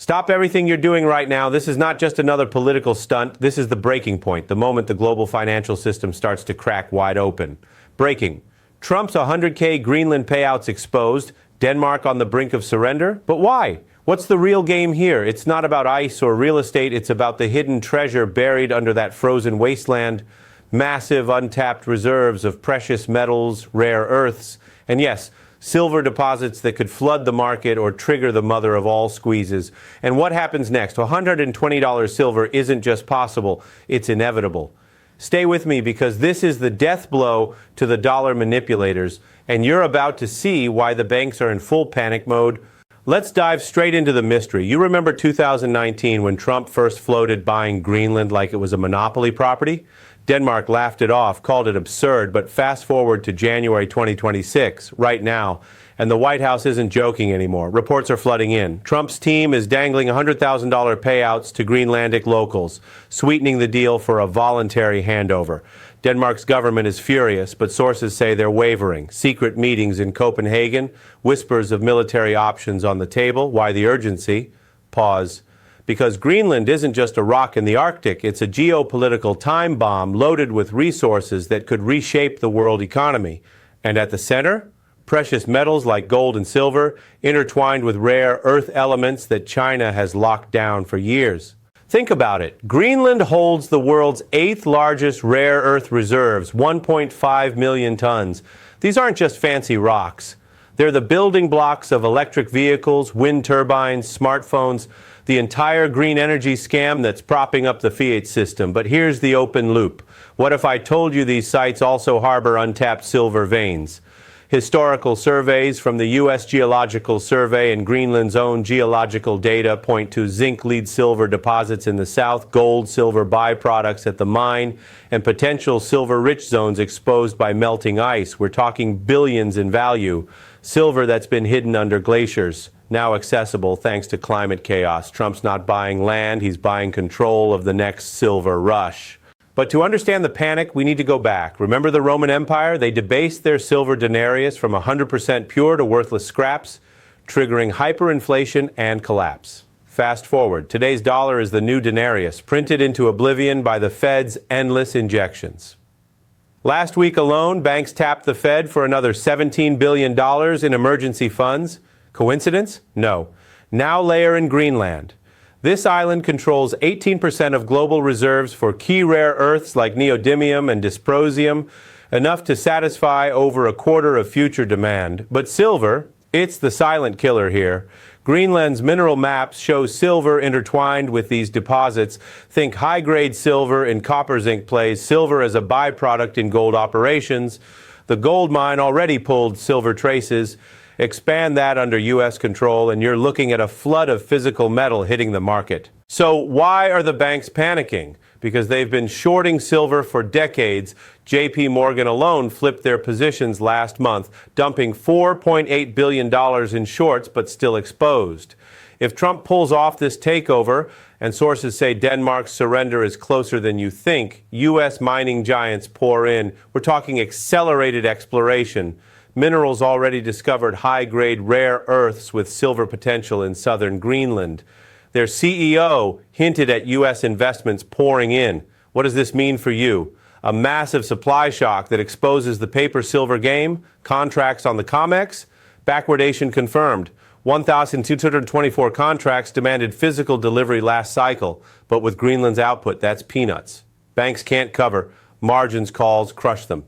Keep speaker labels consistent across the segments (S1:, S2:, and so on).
S1: Stop everything you're doing right now. This is not just another political stunt. This is the breaking point, the moment the global financial system starts to crack wide open. Breaking. Trump's 100K Greenland payouts exposed. Denmark on the brink of surrender. But why? What's the real game here? It's not about ice or real estate. It's about the hidden treasure buried under that frozen wasteland. Massive untapped reserves of precious metals, rare earths, and yes, silver deposits that could flood the market or trigger the mother of all squeezes. And what happens next? $120 silver isn't just possible, it's inevitable. Stay with me because this is the death blow to the dollar manipulators, and you're about to see why the banks are in full panic mode. Let's dive straight into the mystery. You remember 2019 when Trump first floated buying Greenland like it was a monopoly property? Denmark laughed it off, called it absurd, but fast forward to January 2026, right now, and the White House isn't joking anymore. Reports are flooding in. Trump's team is dangling $100,000 payouts to Greenlandic locals, sweetening the deal for a voluntary handover. Denmark's government is furious, but sources say they're wavering. Secret meetings in Copenhagen, whispers of military options on the table. Why the urgency? Pause. Because Greenland isn't just a rock in the Arctic, it's a geopolitical time bomb loaded with resources that could reshape the world economy. And at the center, precious metals like gold and silver, intertwined with rare earth elements that China has locked down for years. Think about it. Greenland holds the world's 8th largest rare earth reserves, 1.5 million tons. These aren't just fancy rocks. They're the building blocks of electric vehicles, wind turbines, smartphones, the entire green energy scam that's propping up the fiat system. But here's the open loop. What if I told you these sites also harbor untapped silver veins? Historical surveys from the US Geological Survey and Greenland's own geological data point to zinc-lead silver deposits in the south, gold, silver byproducts at the mine, and potential silver-rich zones exposed by melting ice. We're talking billions in value. Silver that's been hidden under glaciers, now accessible thanks to climate chaos. Trump's not buying land, he's buying control of the next silver rush. But to understand the panic, we need to go back. Remember the Roman Empire? They debased their silver denarius from 100% pure to worthless scraps, triggering hyperinflation and collapse. Fast forward, today's dollar is the new denarius, printed into oblivion by the Fed's endless injections. Last week alone, banks tapped the Fed for another $17 billion in emergency funds. Coincidence? No. Now layer in Greenland. This island controls 18% of global reserves for key rare earths like neodymium and dysprosium, enough to satisfy over a quarter of future demand. But silver, it's the silent killer here. Greenland's mineral maps show silver intertwined with these deposits. Think high-grade silver in copper zinc plays, silver as a byproduct in gold operations. The gold mine already pulled silver traces. Expand that under U.S. control, and you're looking at a flood of physical metal hitting the market. So why are the banks panicking? Because they've been shorting silver for decades. J.P. Morgan alone flipped their positions last month, dumping $4.8 billion in shorts, but still exposed. If Trump pulls off this takeover, and sources say Denmark's surrender is closer than you think, U.S. mining giants pour in. We're talking accelerated exploration. Minerals already discovered high-grade rare earths with silver potential in southern Greenland. Their CEO hinted at U.S. investments pouring in. What does this mean for you? A massive supply shock that exposes the paper-silver game? Contracts on the COMEX? Backwardation confirmed. 1,224 contracts demanded physical delivery last cycle, but with Greenland's output, that's peanuts. Banks can't cover. Margins calls crush them.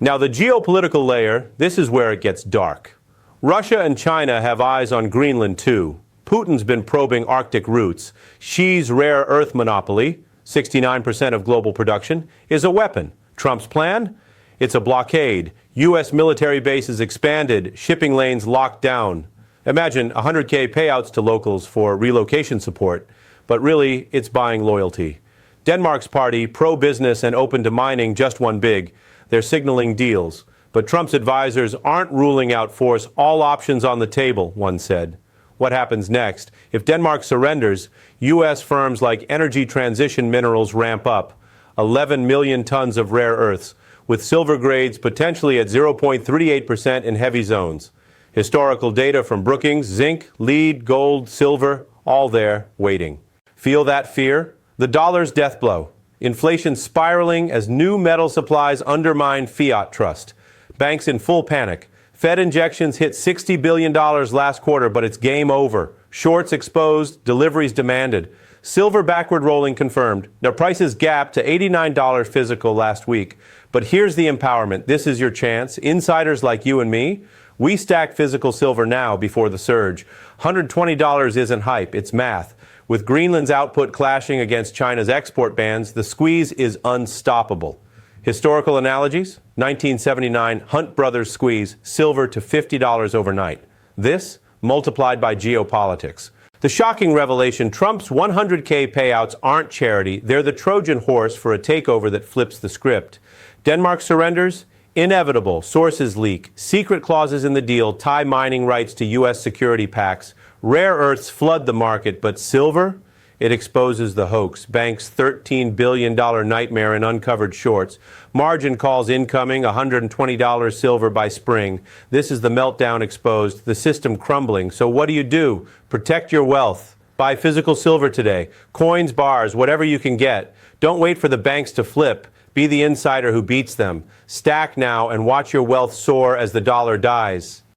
S1: Now, the geopolitical layer, this is where it gets dark. Russia and China have eyes on Greenland, too. Putin's been probing Arctic roots. Xi's rare earth monopoly, 69% of global production, is a weapon. Trump's plan? It's a blockade. U.S. military bases expanded, shipping lanes locked down. Imagine 100K payouts to locals for relocation support, but really, it's buying loyalty. Denmark's party, pro-business and open to mining, just won big. They're signaling deals. But Trump's advisors aren't ruling out force. All options on the table, one said. What happens next? If Denmark surrenders, U.S. firms like Energy Transition Minerals ramp up. 11 million tons of rare earths, with silver grades potentially at 0.38% in heavy zones. Historical data from Brookings, zinc, lead, gold, silver, all there waiting. Feel that fear? The dollar's death blow. Inflation spiraling as new metal supplies undermine fiat trust. Banks in full panic. Fed injections hit $60 billion last quarter, but it's game over. Shorts exposed, deliveries demanded. Silver backward rolling confirmed. Now prices gapped to $89 physical last week. But here's the empowerment. This is your chance. Insiders like you and me, we stack physical silver now before the surge. $120 isn't hype, it's math. With Greenland's output clashing against China's export bans, the squeeze is unstoppable. Historical analogies? 1979 Hunt Brothers squeeze, silver to $50 overnight. This multiplied by geopolitics. The shocking revelation, Trump's 100K payouts aren't charity. They're the Trojan horse for a takeover that flips the script. Denmark surrenders? Inevitable. Sources leak. Secret clauses in the deal tie mining rights to U.S. security pacts. Rare earths flood the market, but silver? It exposes the hoax. Banks' $13 billion nightmare in uncovered shorts. Margin calls incoming, $120 silver by spring. This is the meltdown exposed, the system crumbling. So what do? Protect your wealth. Buy physical silver today. Coins, bars, whatever you can get. Don't wait for the banks to flip. Be the insider who beats them. Stack now and watch your wealth soar as the dollar dies.